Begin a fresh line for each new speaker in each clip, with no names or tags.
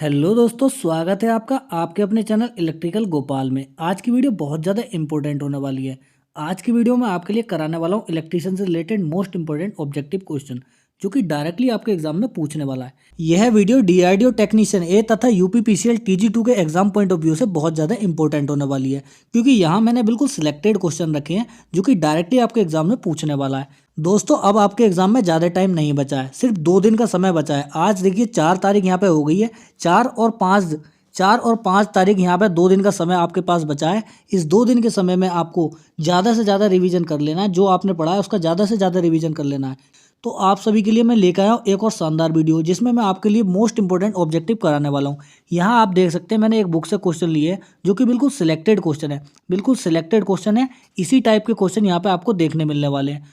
Hello दोस्तों, स्वागत है आपका आपके अपने चैनल इलेक्ट्रिकल गोपाल में। आज की वीडियो बहुत ज़्यादा इंपॉर्टेंट होने वाली है। आज की वीडियो में आपके लिए कराने वाला हूँ इलेक्ट्रिशियन से related most important objective question, जो कि डायरेक्टली आपके एग्जाम में पूछने वाला है। यह वीडियो डीआरडीओ टेक्नीशियन ए तथा यूपीपीसीएल टीजी2 के एग्जाम पॉइंट ऑफ व्यू से बहुत ज़्यादा इंपॉर्टेंट होने वाली है, क्योंकि यहाँ मैंने बिल्कुल सिलेक्टेड क्वेश्चन रखे हैं जो कि डायरेक्टली आपके एग्जाम में पूछने वाला है। दोस्तों, अब आपके एग्जाम में ज़्यादा टाइम नहीं बचा है, सिर्फ 2 दिन का समय बचा है। आज देखिए 4 तारीख यहाँ पे हो गई है। 4 और 5 तारीख यहाँ पे 2 दिन का समय आपके पास बचा है। इस 2 दिन के समय में आपको ज़्यादा से ज़्यादा रिवीजन कर लेना है। जो आपने पढ़ा है उसका ज़्यादा से ज़्यादा रिवीजन कर लेना है। तो आप सभी के लिए मैं लेकर आया हूँ एक और शानदार वीडियो, जिसमें मैं आपके लिए मोस्ट इंपॉर्टेंट ऑब्जेक्टिव कराने वाला हूँ। यहाँ आप देख सकते हैं मैंने एक बुक से क्वेश्चन लिए हैं, जो कि बिल्कुल सिलेक्टेड क्वेश्चन है। बिल्कुल सिलेक्टेड क्वेश्चन है। इसी टाइप के क्वेश्चन यहाँ पे आपको देखने मिलने वाले हैं।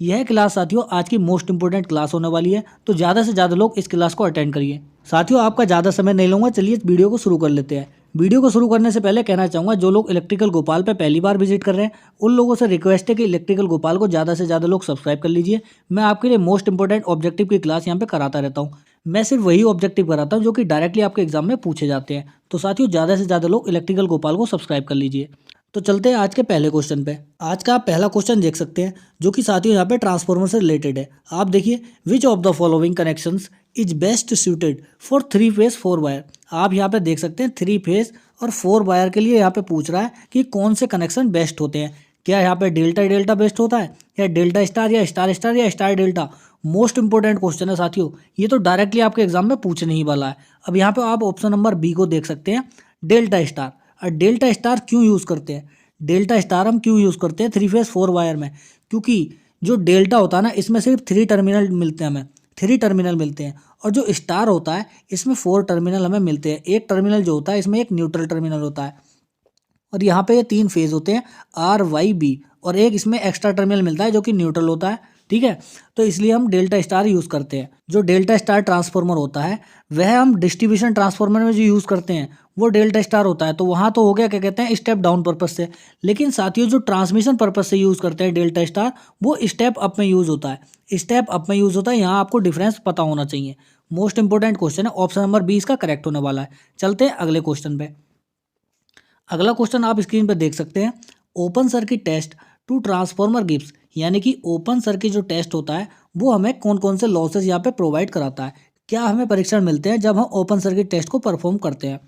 यह क्लास साथियों आज की मोस्ट इंपोर्टेंट क्लास होने वाली है, तो ज़्यादा से ज़्यादा लोग इस क्लास को अटेंड करिए। साथियों, आपका ज़्यादा समय नहीं लूँगा, चलिए इस वीडियो को शुरू कर लेते हैं। वीडियो को शुरू करने से पहले कहना चाहूँगा, जो लोग इलेक्ट्रिकल गोपाल पे पहली बार विजिट कर रहे हैं उन लोगों से रिक्वेस्ट है कि इलेक्ट्रिकल गोपाल को ज़्यादा से ज़्यादा लोग सब्सक्राइब कर लीजिए। मैं आपके लिए मोस्ट इंपोर्टेंट ऑब्जेक्टिव की क्लास यहाँ पे कराता रहता हूँ। मैं सिर्फ वही ऑब्जेक्टिव कराता हूँ जो कि डायरेक्टली आपके एग्जाम में पूछे जाते हैं। तो साथियों, ज़्यादा से ज़्यादा लोग इलेक्ट्रिकल गोपाल को सब्सक्राइब कर लीजिए। तो चलते हैं आज के पहले क्वेश्चन पे। आज का आप पहला क्वेश्चन देख सकते हैं, जो कि साथियों यहाँ पे ट्रांसफार्मर से रिलेटेड है। आप देखिए, विच of the following connections is best suited for 3 phase 4 wire. आप यहाँ पे देख सकते हैं 3 फेज और 4 वायर के लिए यहाँ पे पूछ रहा है कि कौन से कनेक्शन बेस्ट होते हैं। क्या यहाँ पे डेल्टा डेल्टा बेस्ट होता है, या डेल्टा स्टार, या स्टार स्टार, या star delta. Most important question है साथियों, ये तो डायरेक्टली आपके एग्जाम में पूछने ही वाला है। अब यहाँ पे आप ऑप्शन नंबर बी को देख सकते हैं, डेल्टा स्टार। और डेल्टा स्टार क्यों यूज़ करते हैं? डेल्टा स्टार हम क्यों यूज़ करते हैं 3 फेज 4 वायर में? क्योंकि जो डेल्टा होता है ना, इसमें सिर्फ 3 टर्मिनल मिलते हैं, हमें 3 टर्मिनल मिलते हैं। और जो स्टार होता है इसमें 4 टर्मिनल हमें मिलते हैं। एक टर्मिनल जो होता है इसमें एक न्यूट्रल टर्मिनल होता है। और यहाँ पे ये 3 फेज होते हैं, आर वाई बी, और एक इसमें एक्स्ट्रा टर्मिनल मिलता है जो कि न्यूट्रल होता है। ठीक है, तो इसलिए हम डेल्टा स्टार यूज़ करते हैं। जो डेल्टा स्टार ट्रांसफार्मर होता है वह हम डिस्ट्रीब्यूशन ट्रांसफार्मर में जो यूज़ करते हैं वो डेल्टा स्टार होता है। तो वहाँ तो हो गया क्या कहते हैं, स्टेप डाउन पर्पज से। लेकिन साथियों, जो ट्रांसमिशन पर्पज से यूज़ करते हैं डेल्टा स्टार, वो स्टेप अप में यूज़ होता है। स्टेप अप में यूज़ होता है। यहाँ आपको डिफरेंस पता होना चाहिए। मोस्ट इंपोर्टेंट क्वेश्चन है, ऑप्शन नंबर बी इसका करेक्ट होने वाला है। चलते हैं अगले क्वेश्चन पे। अगला क्वेश्चन आप स्क्रीन पर देख सकते हैं, open circuit test to transformer gives. यानी कि ओपन सर्किट जो टेस्ट होता है वो हमें कौन कौन से लॉसेस यहाँ पे प्रोवाइड कराता है। क्या हमें परीक्षण मिलते हैं जब हम ओपन सर्किट टेस्ट को परफॉर्म करते हैं?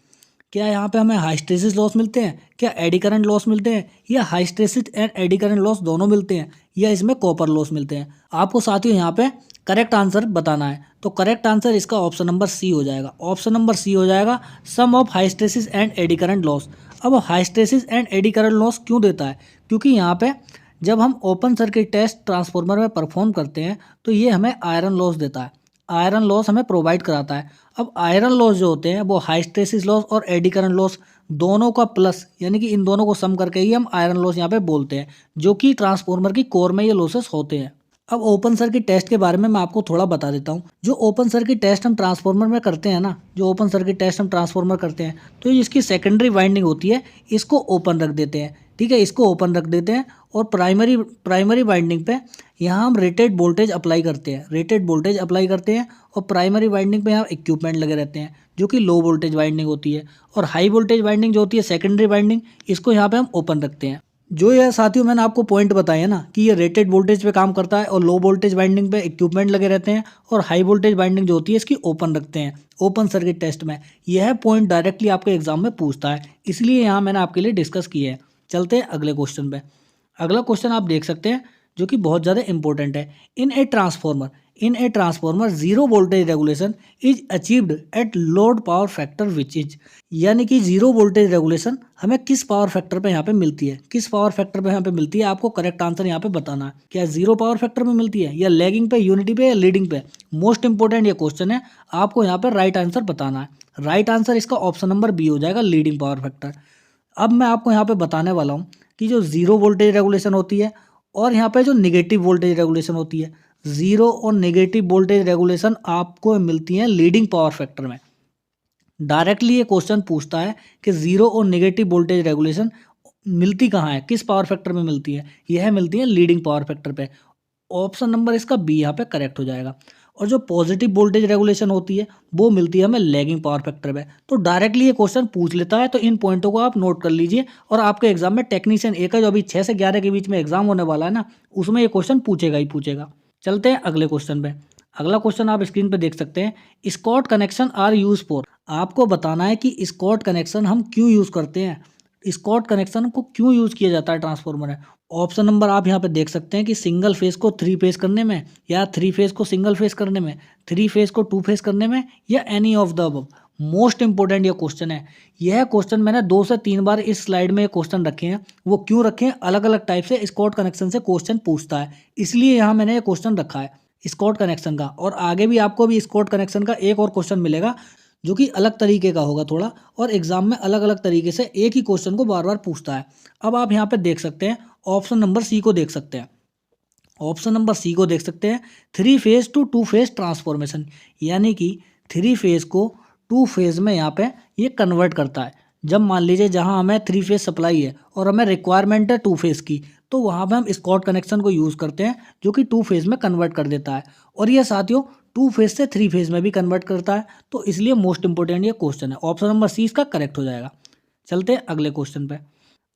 क्या यहाँ पे हमें हाइस्टेसिस लॉस मिलते हैं, क्या एडी करंट लॉस मिलते हैं, या हाइस्टेसिस एंड एडी करंट लॉस दोनों मिलते हैं, या इसमें कॉपर लॉस मिलते हैं? आपको साथियों यहाँ पे करेक्ट आंसर बताना है। तो करेक्ट आंसर इसका ऑप्शन नंबर सी हो जाएगा। ऑप्शन नंबर सी हो जाएगा, sum of hysteresis and eddy current loss. अब hysteresis and eddy current loss क्यों देता है? क्योंकि यहाँ पे जब हम ओपन सर्किट टेस्ट ट्रांसफार्मर में परफॉर्म करते हैं तो ये हमें आयरन लॉस देता है। आयरन लॉस हमें प्रोवाइड कराता है। अब आयरन लॉस जो होते हैं वो हाइस्टेसिस लॉस और एडी करंट लॉस दोनों का प्लस, यानी कि इन दोनों को सम करके ही हम आयरन लॉस यहाँ पे बोलते हैं, जो कि ट्रांसफार्मर की कोर में ये लॉसेस होते हैं। अब ओपन सर्किट टेस्ट के बारे में मैं आपको थोड़ा बता देता हूँ। जो ओपन सर्किट टेस्ट हम ट्रांसफार्मर में करते हैं ना, जो ओपन सर्किट टेस्ट हम ट्रांसफार्मर करते हैं, तो इसकी सेकेंडरी वाइंडिंग होती है, इसको ओपन रख देते हैं। ठीक है, इसको ओपन रख देते हैं, और प्राइमरी वाइंडिंग पे यहाँ हम रेटेड वोल्टेज अप्लाई करते हैं। रेटेड वोल्टेज अप्लाई करते हैं, और प्राइमरी वाइंडिंग पे यहाँ इक्विपमेंट लगे रहते हैं जो कि लो वोल्टेज वाइंडिंग होती है। और हाई वोल्टेज वाइंडिंग जो होती है सेकेंडरी वाइंडिंग, इसको यहाँ पे हम ओपन रखते हैं। जो यह साथियों मैंने आपको पॉइंट बताया ना कि ये रेटेड वोल्टेज पे काम करता है, और लो वोल्टेज वाइंडिंग पे इक्विपमेंट लगे रहते हैं, और हाई वोल्टेज वाइंडिंग जो होती है इसकी ओपन रखते हैं ओपन सर्किट टेस्ट में। यह पॉइंट डायरेक्टली आपके एग्जाम में पूछता है, इसलिए यहाँ मैंने आपके लिए डिस्कस किया है। चलते हैं अगले क्वेश्चन पे। अगला क्वेश्चन आप देख सकते हैं, जो कि बहुत ज़्यादा इंपॉर्टेंट है। In a transformer zero voltage regulation is achieved at load power factor which is. यानी कि जीरो वोल्टेज रेगुलेशन हमें किस पावर फैक्टर पे यहाँ पे मिलती है? किस पावर फैक्टर पे यहाँ पे मिलती है? आपको करेक्ट आंसर यहाँ पे बताना है। क्या जीरो पावर फैक्टर में मिलती है, या लैगिंग पे, यूनिटी पे, या लीडिंग पे? मोस्ट इंपॉर्टेंट ये क्वेश्चन है, आपको यहाँ पे राइट आंसर बताना है। राइट आंसर इसका ऑप्शन नंबर बी हो जाएगा, लीडिंग पावर फैक्टर। अब मैं आपको यहाँ पे बताने वाला हूँ कि जो जीरो वोल्टेज रेगुलेशन होती है और यहाँ पे जो निगेटिव वोल्टेज रेगुलेशन होती है, जीरो और नेगेटिव वोल्टेज रेगुलेशन आपको मिलती हैं लीडिंग पावर फैक्टर में। डायरेक्टली ये क्वेश्चन पूछता है कि जीरो और नेगेटिव वोल्टेज रेगुलेशन मिलती कहाँ है, किस पावर फैक्टर में मिलती है? यह मिलती है लीडिंग पावर फैक्टर पे। ऑप्शन नंबर इसका बी यहाँ पे करेक्ट हो जाएगा। और जो पॉजिटिव वोल्टेज रेगुलेशन होती है वो मिलती है हमें लैगिंग पावर फैक्टर में। तो डायरेक्टली ये क्वेश्चन पूछ लेता है, तो इन पॉइंटों को आप नोट कर लीजिए और आपके एग्जाम में टेक्नीशियन ए का जो अभी 6 से 11 के बीच में एग्जाम होने वाला है ना, उसमें ये क्वेश्चन पूछेगा ही पूछेगा। चलते हैं अगले क्वेश्चन पे। अगला क्वेश्चन आप स्क्रीन पे देख सकते हैं, Scott connection are use for. आपको बताना है कि स्कॉट कनेक्शन हम क्यों यूज़ करते हैं, स्कॉट कनेक्शन को क्यों यूज़ किया जाता है ट्रांसफार्मर में। ऑप्शन नंबर आप यहाँ पे देख सकते हैं कि सिंगल फेज को 3 फेज करने में, या 3 फेज को सिंगल फेज करने में, 3 फेज को 2 फेज करने में, या any of the above. Most important ये क्वेश्चन है। यह क्वेश्चन मैंने 2 से 3 बार इस स्लाइड में क्वेश्चन रखे हैं। वो क्यों रखे हैं, अलग अलग टाइप से स्कॉट कनेक्शन से क्वेश्चन पूछता है, इसलिए यहाँ मैंने ये क्वेश्चन रखा है स्कॉट कनेक्शन का। और आगे भी आपको भी स्कॉट कनेक्शन का एक और क्वेश्चन मिलेगा जो कि अलग तरीके का होगा थोड़ा, और एग्जाम में अलग अलग तरीके से एक ही क्वेश्चन को बार बार पूछता है। अब आप यहाँ पे देख सकते हैं ऑप्शन नंबर सी को देख सकते हैं। ऑप्शन नंबर सी को देख सकते हैं, 3 फेज टू 2 फेज ट्रांसफॉर्मेशन, यानी कि 3 फेज को 2 फेज में यहाँ पे ये कन्वर्ट करता है। जब मान लीजिए जहाँ हमें 3 फेज सप्लाई है और हमें रिक्वायरमेंट है 2 फेज की, तो वहाँ पे हम स्कॉट कनेक्शन को यूज़ करते हैं जो कि 2 फेज में कन्वर्ट कर देता है। और ये साथियों 2 फेज से 3 फेज में भी कन्वर्ट करता है, तो इसलिए मोस्ट इंपॉर्टेंट ये क्वेश्चन है। ऑप्शन नंबर सी इसका करेक्ट हो जाएगा। चलते हैं अगले क्वेश्चन पे।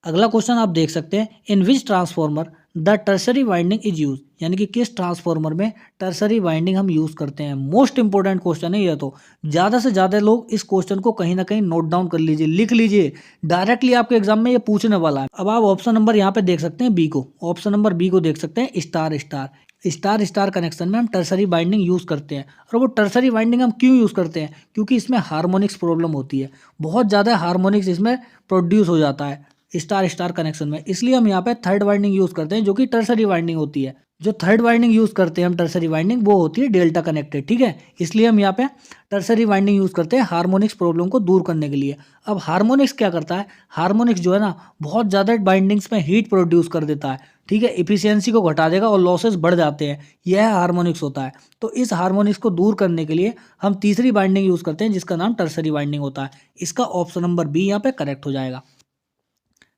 अगला क्वेश्चन आप देख सकते हैं, in which transformer the tertiary winding is use, यानी कि किस ट्रांसफॉर्मर में टर्सरी वाइंडिंग हम यूज करते हैं। मोस्ट इंपॉर्टेंट क्वेश्चन है ये, तो ज़्यादा से ज़्यादा लोग इस क्वेश्चन को कहीं ना कहीं नोट डाउन कर लीजिए, लिख लीजिए, डायरेक्टली आपके एग्जाम में ये पूछने वाला है। अब आप ऑप्शन नंबर यहाँ पे देख सकते हैं बी को, ऑप्शन नंबर बी को देख सकते हैं, star star. Star star connection में हम टर्सरी वाइंडिंग यूज़ करते हैं। और वो टर्सरी वाइंडिंग हम क्यों यूज़ करते हैं, क्योंकि इसमें हार्मोनिक्स प्रॉब्लम होती है, बहुत ज़्यादा हार्मोनिक्स इसमें प्रोड्यूस हो जाता है स्टार स्टार कनेक्शन में, इसलिए हम यहाँ पे थर्ड वाइंडिंग यूज़ करते हैं जो कि टर्सरी वाइंडिंग होती है। जो थर्ड वाइंडिंग यूज़ करते हैं हम टर्सरी वाइंडिंग, वो होती है डेल्टा कनेक्टेड, ठीक है। इसलिए हम यहाँ पे टर्सरी वाइंडिंग यूज़ करते हैं हार्मोनिक्स प्रॉब्लम को दूर करने के लिए। अब हार्मोनिक्स क्या करता है, हार्मोनिक्स जो है ना बहुत ज़्यादा बाइंडिंग्स में हीट प्रोड्यूस कर देता है, ठीक है, इफिशियंसी को घटा देगा और लॉसेस बढ़ जाते हैं, यह हार्मोनिक्स होता है। तो इस हार्मोनिक्स को दूर करने के लिए हम तीसरी बाइंडिंग यूज़ करते हैं जिसका नाम टर्सरी बाइंडिंग होता है। इसका ऑप्शन नंबर बी यहाँ पे करेक्ट हो जाएगा।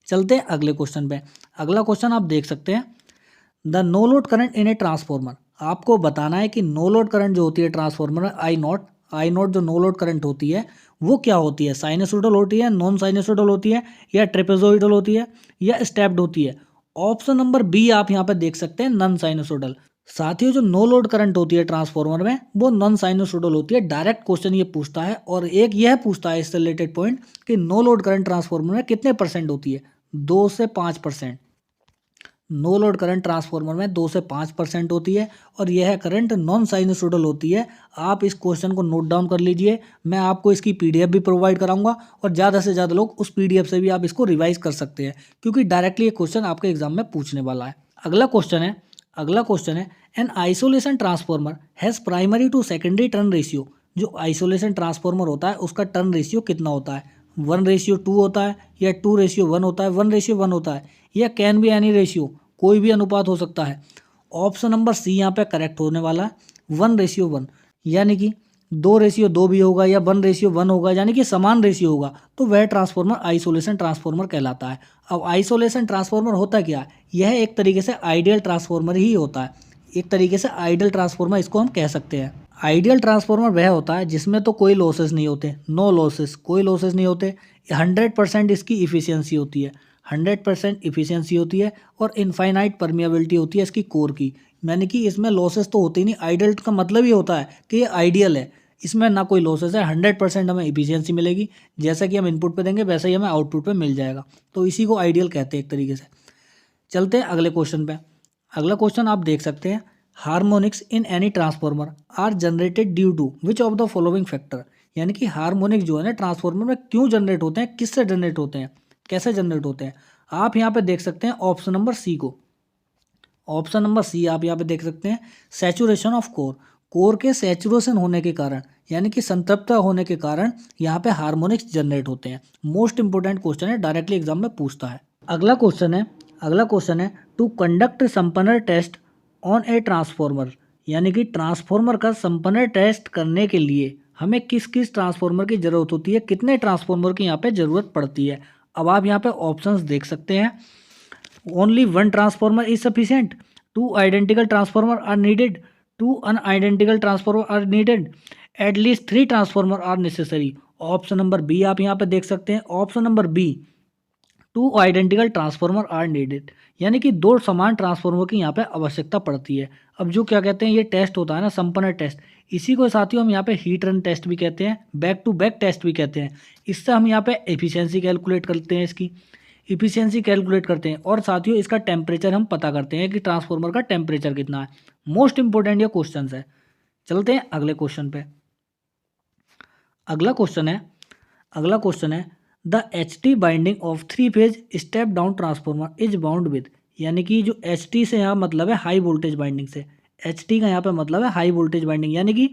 चलते हैं अगले क्वेश्चन पे। अगला क्वेश्चन आप देख सकते हैं, the no load current in a transformer. आपको बताना है कि नो लोड करंट जो होती है ट्रांसफॉर्मर में, आई नॉट जो नो लोड करंट होती है वो क्या होती है, साइनसोइडल होती है, नॉन साइनसोइडल होती है, या ट्रेपेजोइडल होती है, या स्टेप्ड होती है। ऑप्शन नंबर बी आप यहाँ पे देख सकते हैं, नॉन साइनसोइडल। साथियों जो नो लोड करंट होती है ट्रांसफॉर्मर में वो नॉन साइनसोइडल होती है। डायरेक्ट क्वेश्चन ये पूछता है, और एक यह पूछता है इससे रिलेटेड पॉइंट कि नो लोड करंट ट्रांसफॉर्मर में कितने परसेंट होती है, 2 से 5%। नो लोड करंट ट्रांसफॉर्मर में 2 से 5% होती है, और यह करंट नॉन साइनसोइडल होती है। आप इस क्वेश्चन को नोट डाउन कर लीजिए, मैं आपको इसकी पीडीएफ भी प्रोवाइड कराऊंगा, और ज़्यादा से ज़्यादा लोग उस पीडीएफ से भी आप इसको रिवाइज कर सकते हैं, क्योंकि डायरेक्टली ये क्वेश्चन आपके एग्जाम में पूछने वाला है। अगला क्वेश्चन है an isolation transformer has primary to secondary turn ratio. जो आइसोलेशन ट्रांसफॉर्मर होता है उसका टर्न रेशियो कितना होता है, 1:2 होता है, या 2:1 होता है, 1:1 होता है, या कैन बी एनी रेशियो, कोई भी अनुपात हो सकता है। ऑप्शन नंबर सी यहाँ पे करेक्ट होने वाला है, 1:1, यानी कि 2:2 भी होगा या 1:1 होगा, यानी कि समान रेशियो होगा, तो वह ट्रांसफॉर्मर आइसोलेशन ट्रांसफॉर्मर कहलाता है। अब आइसोलेशन ट्रांसफॉर्मर होता क्या है, यह एक तरीके से आइडियल ट्रांसफॉर्मर ही होता है, एक तरीके से आइडियल ट्रांसफॉर्मर इसको हम कह सकते हैं। आइडियल ट्रांसफॉर्मर वह होता है जिसमें तो कोई लॉसेस नहीं होते, नो लॉसेस, कोई लॉसेस नहीं होते, 100% इसकी इफिशियंसी होती है, 100% इफिशियंसी होती है, और इनफाइनाइट परमिएबिलिटी होती है इसकी कोर की, यानी कि इसमें लॉसेस तो होते ही नहीं। आइडियल का मतलब ही होता है कि ये आइडियल है, इसमें ना कोई लॉसेस है, 100% हमें इफिशियंसी मिलेगी, जैसा कि हम इनपुट पे देंगे वैसा ही हमें आउटपुट पे मिल जाएगा, तो इसी को आइडियल कहते हैं एक तरीके से। चलते हैं अगले क्वेश्चन पे। अगला क्वेश्चन आप देख सकते हैं, harmonics in any transformer are generated due to which of the following factor, यानी कि हार्मोनिक्स जो है ना ट्रांसफॉर्मर में क्यों जनरेट होते हैं, किससे जनरेट होते हैं, कैसे जनरेट होते हैं। आप यहाँ पे देख सकते हैं ऑप्शन नंबर सी को, ऑप्शन नंबर सी आप यहाँ पे देख सकते हैं, सैचुरेशन ऑफ कोर के सैचुरेशन होने के कारण, यानी कि संतृप्त होने के कारण यहाँ पे हार्मोनिक्स जनरेट होते हैं। मोस्ट इंपोर्टेंट क्वेश्चन है, डायरेक्टली एग्जाम में पूछता है। अगला क्वेश्चन है to conduct Sumpner test on a transformer, यानी कि ट्रांसफॉर्मर का संपन्नर टेस्ट करने के लिए हमें किस किस ट्रांसफॉर्मर की ज़रूरत होती है, कितने ट्रांसफॉर्मर की यहाँ पे ज़रूरत पड़ती है। अब आप यहाँ पे ऑप्शंस देख सकते हैं, only 1 transformer is sufficient, 2 identical transformer are needed, 2 unidentical transformer are needed, at least 3 transformer are necessary. Option number B आप यहाँ पे देख सकते हैं, option number B 2 identical transformer are needed, यानी कि 2 समान ट्रांसफार्मर की यहाँ पे आवश्यकता पड़ती है। अब जो क्या कहते हैं ये टेस्ट होता है ना, संपन्न टेस्ट, इसी को साथियों हम यहाँ पे हीट रन टेस्ट भी कहते हैं, बैक टू बैक टेस्ट भी कहते हैं। इससे हम यहाँ पे एफिशिएंसी कैलकुलेट करते हैं, इसकी इफिशियंसी कैलकुलेट करते हैं, और साथियों इसका टेम्परेचर हम पता करते हैं कि ट्रांसफार्मर का टेम्परेचर कितना है। मोस्ट इंपॉर्टेंट ये क्वेश्चन है। चलते हैं अगले क्वेश्चन पे। अगला क्वेश्चन है the H T binding of 3 phase step down transformer is bound with, यानी कि जो एच टी से यहाँ मतलब है हाई वोल्टेज बाइंडिंग से, एच टी का यहाँ पे मतलब है हाई वोल्टेज बाइंडिंग, यानी कि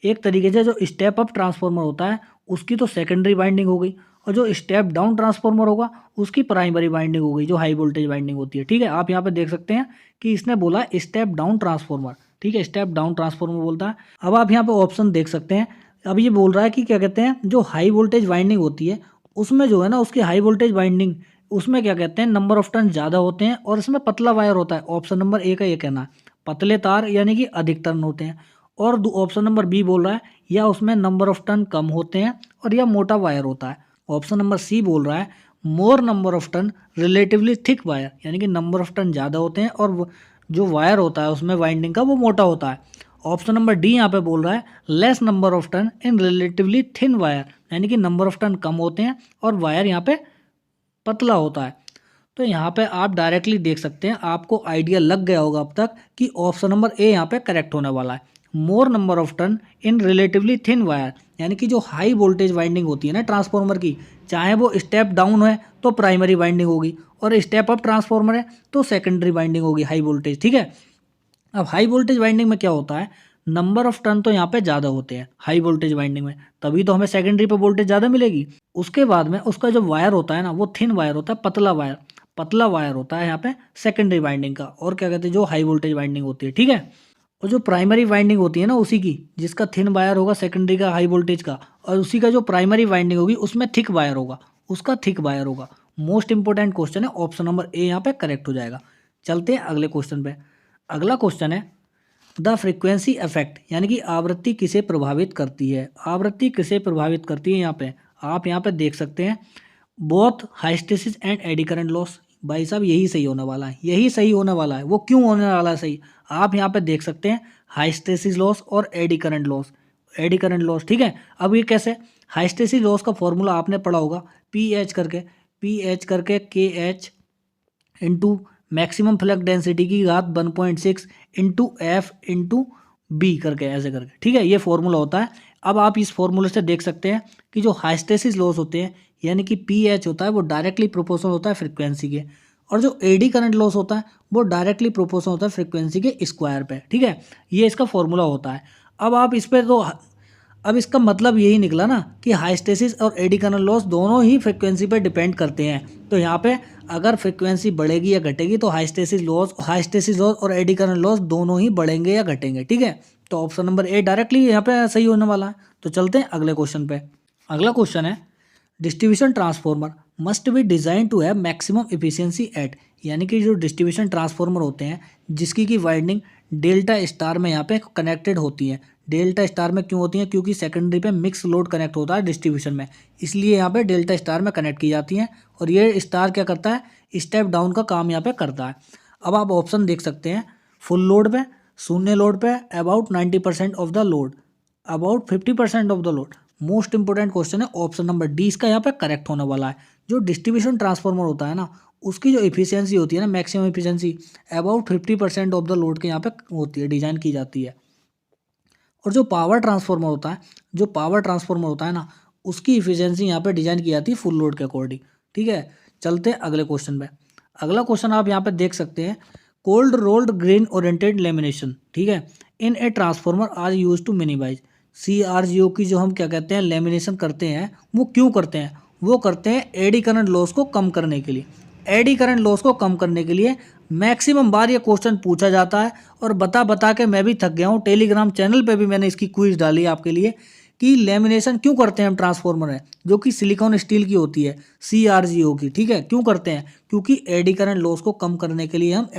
एक तरीके से जो स्टेप अप ट्रांसफार्मर होता है उसकी तो सेकेंडरी बाइंडिंग हो गई, और जो स्टेप डाउन ट्रांसफार्मर होगा उसकी प्राइमरी बाइंडिंग हो गई, जो हाई वोल्टेज बाइंडिंग होती है। ठीक है, आप यहाँ पे देख सकते हैं कि इसने बोला स्टेप डाउन ट्रांसफार्मर, ठीक है, स्टेप डाउन ट्रांसफार्मर बोलता है। अब आप यहाँ पे ऑप्शन देख सकते हैं, अब ये बोल रहा है कि क्या कहते हैं जो हाई वोल्टेज बाइंडिंग होती है उसमें जो है ना, उसकी हाई वोल्टेज बाइंडिंग उसमें क्या कहते हैं नंबर ऑफ टर्न ज़्यादा होते हैं, और इसमें पतला वायर होता है। ऑप्शन नंबर ए का ये कहना है, पतले तार यानी कि अधिक टर्न होते हैं। और ऑप्शन नंबर बी बोल रहा है या उसमें नंबर ऑफ टर्न कम होते हैं और या मोटा वायर होता है। ऑप्शन नंबर सी बोल रहा है मोर number of turn relatively thick wire, यानी कि नंबर ऑफ टर्न ज़्यादा होते हैं और जो वायर होता है उसमें वाइंडिंग का वो मोटा होता है। ऑप्शन नंबर डी यहाँ पे बोल रहा है less number of turn in relatively thin wire, यानी कि नंबर ऑफ टर्न कम होते हैं और वायर यहाँ पे पतला होता है। तो यहाँ पे आप डायरेक्टली देख सकते हैं, आपको आइडिया लग गया होगा अब तक कि ऑप्शन नंबर ए यहाँ पे करेक्ट होने वाला है। मोर number of turn in relatively thin wire, यानी कि जो हाई वोल्टेज वाइंडिंग होती है ना ट्रांसफार्मर की, चाहे वो स्टेप डाउन है तो प्राइमरी वाइंडिंग होगी, और स्टेप अप ट्रांसफार्मर है तो सेकेंडरी वाइंडिंग होगी हाई वोल्टेज। ठीक है, अब हाई वोल्टेज वाइंडिंग में क्या होता है, नंबर ऑफ टर्न तो यहाँ पे ज़्यादा होते हैं हाई वोल्टेज वाइंडिंग में, तभी तो हमें सेकेंडरी पे वोल्टेज ज़्यादा मिलेगी। उसके बाद में उसका जो वायर होता है ना वो थिन वायर होता है, पतला वायर होता है यहाँ पे सेकेंडरी वाइंडिंग का, और क्या कहते हैं जो हाई वोल्टेज वाइंडिंग होती है। ठीक है, और जो प्राइमरी वाइंडिंग होती है ना उसी की, जिसका थिन वायर होगा सेकेंडरी का हाई वोल्टेज का, और उसी का जो प्राइमरी वाइंडिंग होगी उसमें थिक वायर होगा, उसका थिक वायर होगा। मोस्ट इंपॉर्टेंट क्वेश्चन है, ऑप्शन नंबर ए यहाँ पे करेक्ट हो जाएगा। चलते हैं अगले क्वेश्चन पे। अगला क्वेश्चन है द फ्रीक्वेंसी इफेक्ट, यानी कि आवृत्ति किसे प्रभावित करती है। आवृत्ति किसे प्रभावित करती है, यहाँ पे आप यहाँ पे देख सकते हैं both hysteresis and eddy current loss. भाई साहब यही सही होने वाला है, यही सही होने वाला है। वो क्यों होने वाला है सही, आप यहाँ पे देख सकते हैं हाइस्टेसिस लॉस और AD current loss, AD current loss. ठीक है, अब ये कैसे, हाइस्टेसिस लॉस का फॉर्मूला आपने पढ़ा होगा, पी एच करके के H into maximum flux density की घात 1.6 इंटू एफ इंटू बी करके, ऐसे करके। ठीक है, ये फॉर्मूला होता है। अब आप इस फॉर्मूले से देख सकते हैं कि जो हाइस्टेसिस लॉस होते हैं यानी कि पी एच होता है वो डायरेक्टली प्रोपोर्शनल होता है फ्रिक्वेंसी के, और जो एडी करंट लॉस होता है वो डायरेक्टली प्रोपोर्शनल होता है फ्रिक्वेंसी के स्क्वायर पे। ठीक है, ये इसका फॉर्मूला होता है। अब आप इस पर तो अब इसका मतलब यही निकला ना कि हाइस्टेसिस और एडी करंट लॉस दोनों ही फ्रिक्वेंसी पर डिपेंड करते हैं। तो यहाँ पे अगर फ्रिक्वेंसी बढ़ेगी या घटेगी तो हाइस्टेसिस लॉस और एडी करंट लॉस दोनों ही बढ़ेंगे या घटेंगे। ठीक है, तो ऑप्शन नंबर ए डायरेक्टली यहाँ पे सही होने वाला है। तो चलते हैं अगले क्वेश्चन पे। अगला क्वेश्चन है distribution transformer must be design to have maximum efficiency at, यानी कि जो डिस्ट्रीब्यूशन ट्रांसफार्मर होते हैं जिसकी की वाइंडिंग डेल्टा स्टार में यहाँ पे कनेक्टेड होती है। डेल्टा स्टार में क्यों होती हैं, क्योंकि सेकेंडरी पे मिक्स लोड कनेक्ट होता है डिस्ट्रीब्यूशन में, इसलिए यहाँ पे डेल्टा स्टार में कनेक्ट की जाती हैं, और ये स्टार क्या करता है, स्टेप डाउन का काम यहाँ पे करता है। अब आप ऑप्शन देख सकते हैं, फुल लोड पे, शून्य लोड पे, about 90% of the load, about 50% of the load. Most important question है, ऑप्शन नंबर डी इसका यहाँ पे करेक्ट होने वाला है। जो डिस्ट्रीब्यूशन ट्रांसफार्मर होता है ना उसकी जो इफिशियंसी होती है ना, maximum efficiency about 50% of the load के यहाँ पे होती है, डिजाइन की जाती है। और जो पावर ट्रांसफार्मर होता है ना उसकी इफिशियंसी यहाँ पे डिजाइन की जाती है फुल लोड के अकॉर्डिंग। ठीक है, चलते हैं अगले क्वेश्चन पे। अगला क्वेश्चन आप यहाँ पे देख सकते हैं cold rolled grain oriented lamination. ठीक है, in a transformer are use to minimize CRGO की जो हम क्या कहते हैं लेमिनेशन करते हैं, वो क्यों करते हैं, वो करते हैं एडी करंट लॉस को कम करने के लिए। एडी करंट लॉस को कम करने के लिए मैक्सिमम बार ये क्वेश्चन पूछा जाता है, और बता के मैं भी थक गया हूँ। टेलीग्राम चैनल पे भी मैंने इसकी क्विज डाली है आपके लिए कि लेमिनेशन क्यों करते हैं हम ट्रांसफार्मर है जो कि सिलिकॉन स्टील की होती है, CRGO की। ठीक है, क्यों करते हैं, क्योंकि एडी करंट लॉस को कम करने के लिए हम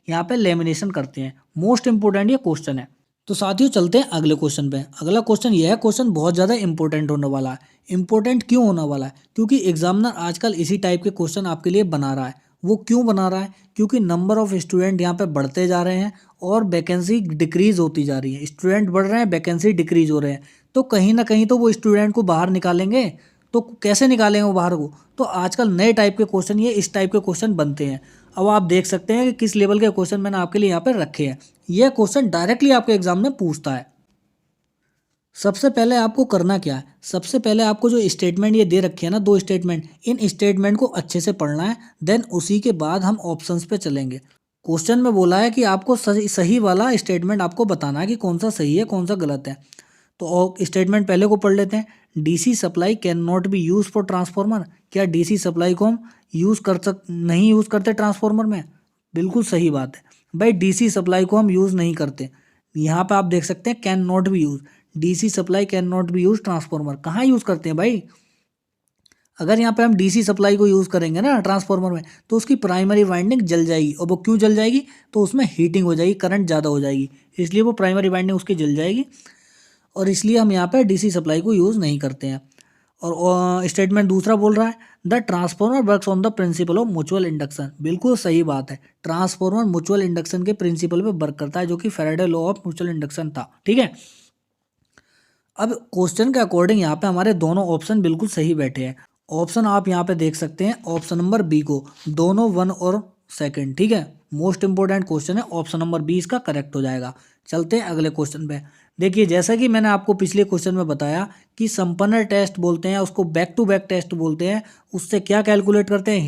यहाँ पे लेमिनेशन करते हैं। मोस्ट इंपोर्टेंट ये क्वेश्चन है। तो साथियों चलते हैं अगले क्वेश्चन पे। अगला क्वेश्चन यह है, क्वेश्चन बहुत ज़्यादा इंपॉर्टेंट होने वाला है। इंपॉर्टेंट क्यों होने वाला है? क्योंकि एग्जामिनर आजकल इसी टाइप के क्वेश्चन आपके लिए बना रहा है। वो क्यों बना रहा है? क्योंकि नंबर ऑफ स्टूडेंट यहाँ पे बढ़ते जा रहे हैं और वैकेंसी डिक्रीज होती जा रही है। स्टूडेंट बढ़ रहे हैं, वैकेंसी डिक्रीज हो रहे हैं, तो कहीं ना कहीं तो वो स्टूडेंट को बाहर निकालेंगे। तो कैसे निकालेंगे वो बाहर को? तो आजकल नए टाइप के क्वेश्चन, ये इस टाइप के क्वेश्चन बनते हैं। अब आप देख सकते हैं कि किस लेवल के क्वेश्चन मैंने आपके लिए यहाँ पे रखे हैं। यह क्वेश्चन डायरेक्टली आपके एग्जाम में पूछता है। सबसे पहले आपको करना क्या है? सबसे पहले आपको जो स्टेटमेंट ये दे रखे हैं ना, 2 स्टेटमेंट, इन स्टेटमेंट को अच्छे से पढ़ना है। देन उसी के बाद हम ऑप्शंस पे चलेंगे। क्वेश्चन में बोला है कि आपको सही सही वाला स्टेटमेंट आपको बताना है कि कौन सा सही है कौन सा गलत है। तो स्टेटमेंट पहले को पढ़ लेते हैं। DC supply can not be use for transformer. क्या डीसी सप्लाई को हम नहीं यूज़ करते ट्रांसफार्मर में? बिल्कुल सही बात है भाई, डीसी सप्लाई को हम यूज़ नहीं करते। यहाँ पे आप देख सकते हैं can not be use, DC supply can not be use transformer. कहाँ यूज़ करते हैं भाई? अगर यहाँ पे हम डीसी सप्लाई को यूज़ करेंगे ना ट्रांसफार्मर में, तो उसकी प्राइमरी वाइंडिंग जल जाएगी। और वो क्यों जल जाएगी? तो उसमें हीटिंग हो जाएगी, करंट ज़्यादा हो जाएगी, इसलिए वो प्राइमरी वाइंडिंग उसकी जल जाएगी। और इसलिए हम यहाँ पे डीसी सप्लाई को यूज़ नहीं करते हैं। और स्टेटमेंट दूसरा बोल रहा है the transformer works on the principle of mutual induction. बिल्कुल सही बात है, ट्रांसफार्मर म्यूचुअल इंडक्शन के प्रिंसिपल पे वर्क करता है, जो कि Faraday law of mutual induction था। ठीक है, अब क्वेश्चन के अकॉर्डिंग यहाँ पे हमारे दोनों ऑप्शन बिल्कुल सही बैठे हैं। ऑप्शन आप यहाँ पे देख सकते हैं, ऑप्शन नंबर बी को, दोनों 1 और 2। ठीक है, मोस्ट इंपोर्टेंट क्वेश्चन है, ऑप्शन नंबर 20 का करेक्ट हो जाएगा। चलते हैं अगले क्वेश्चन पे। देखिए, जैसा कि मैंने आपको पिछले क्वेश्चन में बताया कि संपन्नर टेस्ट बोलते हैं उसको, बैक टू बैक टेस्ट बोलते हैं। उससे क्या कैलकुलेट करते हैं?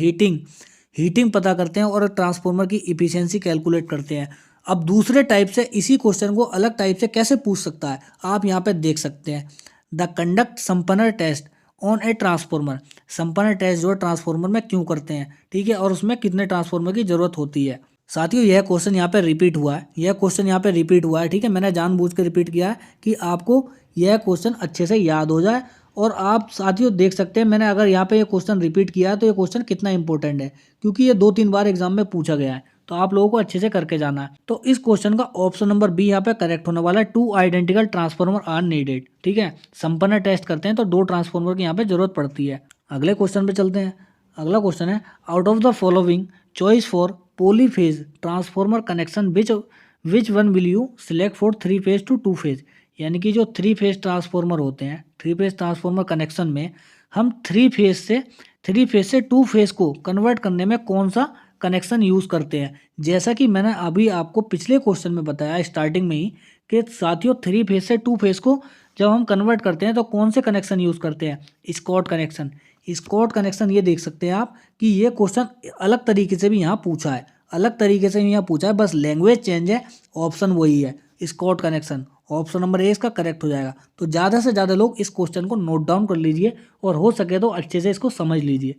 हीटिंग पता करते हैं और ट्रांसफार्मर की इफिशियंसी कैलकुलेट करते हैं। अब दूसरे टाइप से इसी क्वेश्चन को अलग टाइप से कैसे पूछ सकता है, आप यहाँ पे देख सकते हैं। The conduct Sumpner test on a transformer. Sumpner test जो है ट्रांसफार्मर में क्यों करते हैं, ठीक है, और उसमें कितने ट्रांसफार्मर की जरूरत होती है। साथियों, यह क्वेश्चन यहाँ पे रिपीट हुआ है, ठीक है, मैंने जानबूझ के रिपीट किया है कि आपको यह क्वेश्चन अच्छे से याद हो जाए। और आप साथियों देख सकते हैं, मैंने अगर यहाँ पे ये क्वेश्चन रिपीट किया है तो ये क्वेश्चन कितना इंपॉर्टेंट है, क्योंकि ये 2-3 बार एग्जाम में पूछा गया है, तो आप लोगों को अच्छे से करके जाना है। तो इस क्वेश्चन का ऑप्शन नंबर बी यहाँ पे करेक्ट होने वाला है। 2 आइडेंटिकल ट्रांसफार्मर आर नीडेड। ठीक है, संपन्न टेस्ट करते हैं तो 2 ट्रांसफार्मर की यहाँ पे जरूरत पड़ती है। अगले क्वेश्चन पे चलते हैं। अगला क्वेश्चन है, out of the following choice for polyphase transformer connection which one will you select for 3 phase to 2 phase. यानी कि जो 3 फेज ट्रांसफार्मर होते हैं, 3 फेज ट्रांसफार्मर कनेक्शन में हम 3 फेज से 2 फेज को कन्वर्ट करने में कौन सा कनेक्शन यूज़ करते हैं। जैसा कि मैंने अभी आपको पिछले क्वेश्चन में बताया स्टार्टिंग में ही कि साथियों 3 फेज से 2 फेज को जब हम कन्वर्ट करते हैं तो कौन से कनेक्शन यूज़ करते हैं? Scott connection. स्कॉट कनेक्शन ये देख सकते हैं आप कि ये क्वेश्चन अलग तरीके से भी यहाँ पूछा है, बस लैंग्वेज चेंज है, ऑप्शन वही है, Scott connection. Option number A इसका करेक्ट हो जाएगा। तो ज़्यादा से ज़्यादा लोग इस क्वेश्चन को नोट डाउन कर लीजिए और हो सके तो अच्छे से इसको समझ लीजिए।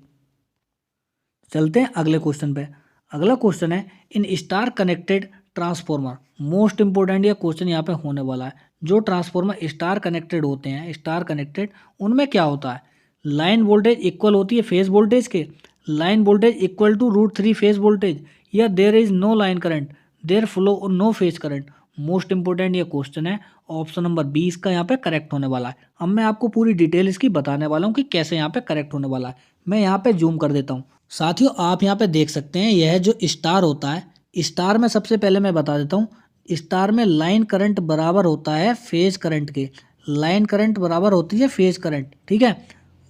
चलते हैं अगले क्वेश्चन पे। अगला क्वेश्चन है, in star connected transformer. Most important ये क्वेश्चन यहाँ पे होने वाला है। जो ट्रांसफार्मर स्टार कनेक्टेड होते हैं, स्टार कनेक्टेड, उनमें क्या होता है? लाइन वोल्टेज इक्वल होती है फेज वोल्टेज के, line voltage equal to √3 phase voltage, या there is no line current, there flow और no phase current. Most important ये क्वेश्चन है, ऑप्शन नंबर 20 का यहाँ पे करेक्ट होने वाला है। अब मैं आपको पूरी डिटेल इसकी बताने वाला हूँ कि कैसे यहाँ पे करेक्ट होने वाला है। मैं यहाँ पे जूम कर देता हूँ। साथियों, आप यहाँ पे देख सकते हैं, यह जो स्टार होता है, स्टार में सबसे पहले मैं बता देता हूँ, स्टार में लाइन करंट बराबर होता है फेज करंट के। लाइन करंट बराबर होती है फेज करंट। ठीक है,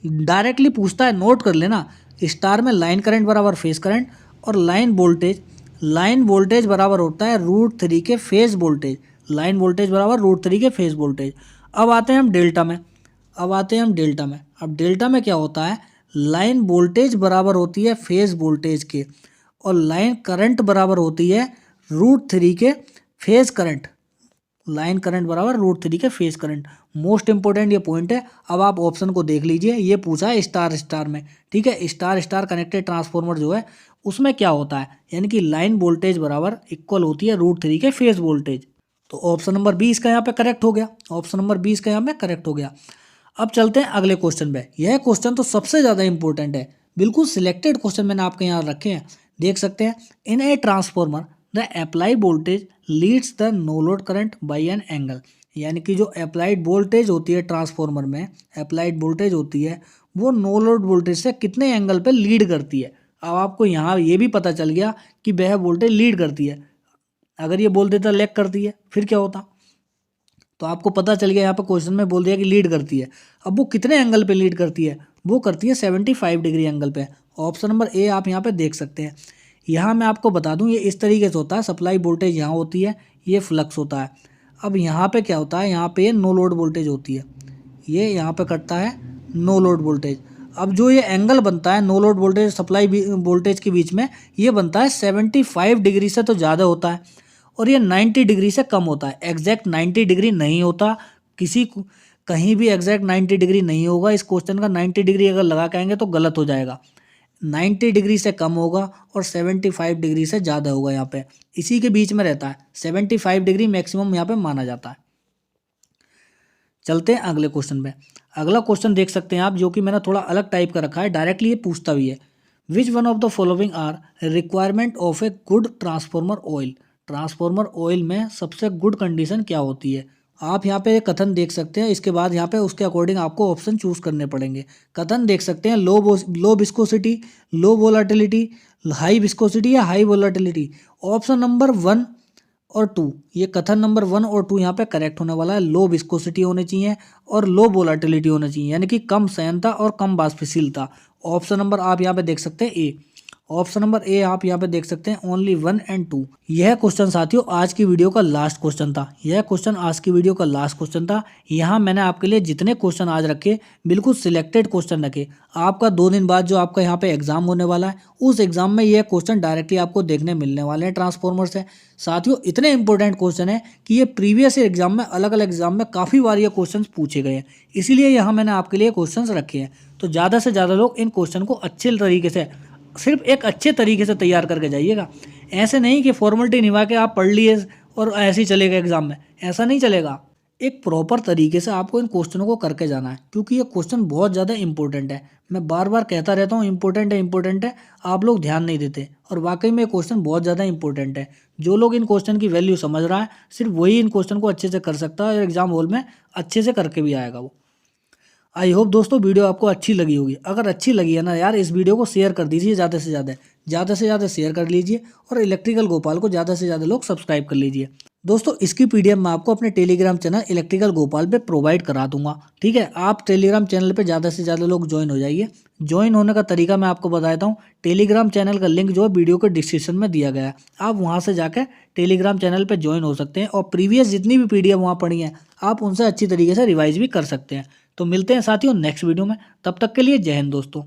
डायरेक्टली पूछता है, नोट कर लेना। स्टार में लाइन करंट बराबर फेज करंट, और लाइन वोल्टेज बराबर होता है √3 के फेज वोल्टेज। लाइन वोल्टेज बराबर √3 के फेज वोल्टेज। अब आते हैं हम डेल्टा में। अब डेल्टा में क्या होता है? लाइन वोल्टेज बराबर होती है फेज वोल्टेज के, और लाइन करंट बराबर होती है √3 के फेज करंट। लाइन करंट बराबर √3 के फेज करंट। मोस्ट इंपोर्टेंट ये पॉइंट है। अब आप ऑप्शन को देख लीजिए, ये पूछा है स्टार में। ठीक है, स्टार कनेक्टेड ट्रांसफार्मर जो है उसमें क्या होता है, यानी कि लाइन वोल्टेज बराबर इक्वल होती है √3 के फेज वोल्टेज। तो ऑप्शन नंबर 20 का यहाँ पे करेक्ट हो गया। अब चलते हैं अगले क्वेश्चन पे। यह क्वेश्चन तो सबसे ज़्यादा इंपॉर्टेंट है, बिल्कुल सिलेक्टेड क्वेश्चन मैंने आपके यहाँ रखे हैं, देख सकते हैं। In a transformer the applied voltage leads the no load current by an angle. यानी कि जो अप्लाइड वोल्टेज होती है ट्रांसफॉर्मर में, अप्लाइड वोल्टेज होती है वो नो लोड वोल्टेज से कितने एंगल पे लीड करती है। अब आपको यहाँ ये भी पता चल गया कि वह वोल्टेज लीड करती है। अगर ये बोल देता लैग करती है फिर क्या होता। तो आपको पता चल गया, यहाँ पे क्वेश्चन में बोल दिया कि लीड करती है। अब वो कितने एंगल पे लीड करती है, वो करती है 75 डिग्री एंगल पे। ऑप्शन नंबर ए आप यहाँ पे देख सकते हैं। यहाँ मैं आपको बता दूँ ये इस तरीके से होता है, सप्लाई वोल्टेज यहाँ होती है, ये फ्लक्स होता है। अब यहाँ पे क्या होता है, यहाँ पे नो लोड वोल्टेज होती है, ये यहाँ पे कटता है नो लोड वोल्टेज। अब जो ये एंगल बनता है no load voltage supply voltage के बीच में, ये बनता है 75 डिग्री से तो ज़्यादा होता है और ये 90 डिग्री से कम होता है। एग्जैक्ट 90 डिग्री नहीं होता, कहीं भी एग्जैक्ट 90 डिग्री नहीं होगा। इस क्वेश्चन का 90 डिग्री अगर लगा के आएंगे तो गलत हो जाएगा। 90 डिग्री से कम होगा और 75 डिग्री से ज़्यादा होगा। यहाँ पे इसी के बीच में रहता है, 75 डिग्री मैक्सिमम यहाँ पे माना जाता है। चलते हैं अगले क्वेश्चन पे। अगला क्वेश्चन देख सकते हैं आप, जो कि मैंने थोड़ा अलग टाइप का रखा है, डायरेक्टली ये पूछता भी है। Which one of the following are requirement of a good transformer oil. Transformer oil में सबसे गुड कंडीशन क्या होती है। आप यहाँ पे कथन देख सकते हैं, इसके बाद यहाँ पे उसके अकॉर्डिंग आपको ऑप्शन चूज करने पड़ेंगे। कथन देख सकते हैं, लो विस्कोसिटी, लो वोलाटिलिटी, हाई विस्कोसिटी या हाई वोलाटिलिटी। ऑप्शन नंबर 1 और 2, ये कथन नंबर 1 और 2 यहाँ पे करेक्ट होने वाला है। लो विस्कोसिटी होनी चाहिए और लो वोलाटिलिटी होनी चाहिए, यानी कि कम संयंत्रता और कम वाष्पशीलता। ऑप्शन नंबर आप यहाँ पे देख सकते हैं ए। ऑप्शन नंबर ए आप यहाँ पे देख सकते हैं, ओनली 1 एंड 2। यह क्वेश्चन साथियों आज की वीडियो का लास्ट क्वेश्चन था। यह क्वेश्चन आज की वीडियो का लास्ट क्वेश्चन था। यहाँ मैंने आपके लिए जितने क्वेश्चन आज रखे बिल्कुल सिलेक्टेड क्वेश्चन रखे। आपका 2 दिन बाद जो आपका यहाँ पे एग्जाम होने वाला है, उस एग्जाम में यह क्वेश्चन डायरेक्टली आपको देखने मिलने वाले हैं ट्रांसफॉर्मर से। साथियों इतने इंपॉर्टेंट क्वेश्चन है कि ये प्रीवियस एग्जाम में, अलग अलग एग्जाम में काफ़ी बार ये क्वेश्चन पूछे गए हैं, इसीलिए यहाँ मैंने आपके लिए क्वेश्चन रखे हैं। तो ज़्यादा से ज़्यादा लोग इन क्वेश्चन को अच्छे तरीके से, सिर्फ एक अच्छे तरीके से तैयार करके जाइएगा। ऐसे नहीं कि फॉर्मेलिटी निभा के आप पढ़ लिए और ऐसे ही चलेगा एग्जाम में, ऐसा नहीं चलेगा। एक प्रॉपर तरीके से आपको इन क्वेश्चनों को करके जाना है, क्योंकि ये क्वेश्चन बहुत ज़्यादा इंपॉर्टेंट है। मैं बार बार कहता रहता हूँ इंपॉर्टेंट है, इंपॉर्टेंट है, आप लोग ध्यान नहीं देते, और वाकई में ये क्वेश्चन बहुत ज़्यादा इंपॉर्टेंट है। जो लोग इन क्वेश्चन की वैल्यू समझ रहा है, सिर्फ वही इन क्वेश्चन को अच्छे से कर सकता है और एग्जाम हॉल में अच्छे से करके भी आएगा वो। आई होप दोस्तों वीडियो आपको अच्छी लगी होगी। अगर अच्छी लगी है ना यार, इस वीडियो को शेयर कर दीजिए, ज़्यादा से ज़्यादा शेयर कर लीजिए, और इलेक्ट्रिकल गोपाल को ज़्यादा से ज़्यादा लोग सब्सक्राइब कर लीजिए। दोस्तों इसकी पीडीएफ मैं आपको अपने टेलीग्राम चैनल इलेक्ट्रिकल गोपाल पे प्रोवाइड करा दूंगा, ठीक है। आप टेलीग्राम चैनल पे ज़्यादा से ज़्यादा लोग ज्वाइन हो जाइए। ज्वाइन होने का तरीका मैं आपको बताता हूँ। टेलीग्राम चैनल का लिंक जो है वीडियो के डिस्क्रिप्शन में दिया गया है, आप वहाँ से जाकर टेलीग्राम चैनल पर ज्वाइन हो सकते हैं, और प्रीवियस जितनी भी पीडीएफ वहाँ पड़ी हैं आप उनसे अच्छी तरीके से रिवाइज भी कर सकते हैं। तो मिलते हैं साथियों नेक्स्ट वीडियो में, तब तक के लिए जय हिंद दोस्तों।